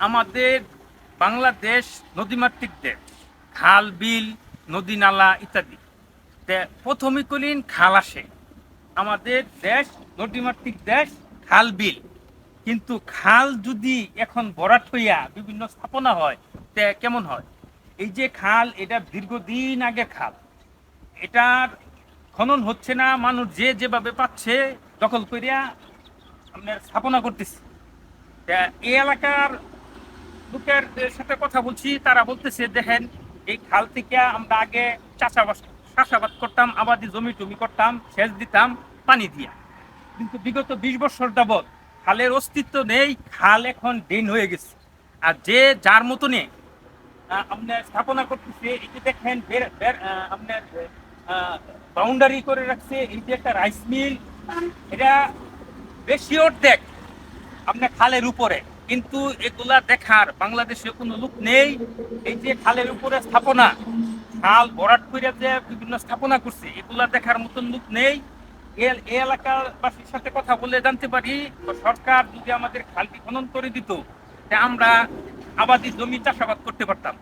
আমাদের বাংলাদেশ নদীমাতৃক দেশ, খাল বিল নদী নালা ইত্যাদি। প্রথমে কলিন খাল আসে। আমাদের দেশ নদীমাতৃক দেশ, খাল বিল। কিন্তু খাল যদি এখন ভরাট হইয়া বিভিন্ন স্থাপনা হয় তে কেমন হয়? এই যে খাল, এটা দীর্ঘদিন আগে খাল, এটার খনন হচ্ছে না, মানুষ যে যেভাবে পাচ্ছে দখল করিয়া আপনার স্থাপনা করতেছে। এই এলাকার লোকের সাথে কথা বলছি, তারা বলতেছে দেখেন, এই খাল থেকে আমরা আগে চাষাবাদ করতাম, আবাদি জমি টমি করতাম, সেচ দিতাম পানি দিয়া। কিন্তু বিগত 20 বছর যাবৎ খালের অস্তিত্ব নেই, খাল এখন ড্রেন হয়ে গেছে। আর যে যার মতনে আপনার স্থাপনা করতেছে, এই যে দেখেন আপনার বাউন্ডারি করে রাখছে, এই যে একটা রাইস মিল, এটা বেশি অর্ধেক আপনার খালের উপরে। কিন্তু এগুলা দেখার বাংলাদেশে কোনো লোক নেই। এই যে খালের উপরে স্থাপনা, খাল ভরাট করে যে বিভিন্ন স্থাপনা করছে, এগুলা দেখার মতন লোক নেই। এই এলাকার বাসীর সাথে কথা বলে জানতে পারি, তো সরকার যদি আমাদের খালটি খনন করে দিত, আমরা আবাদি জমি চাষাবাদ করতে পারতাম।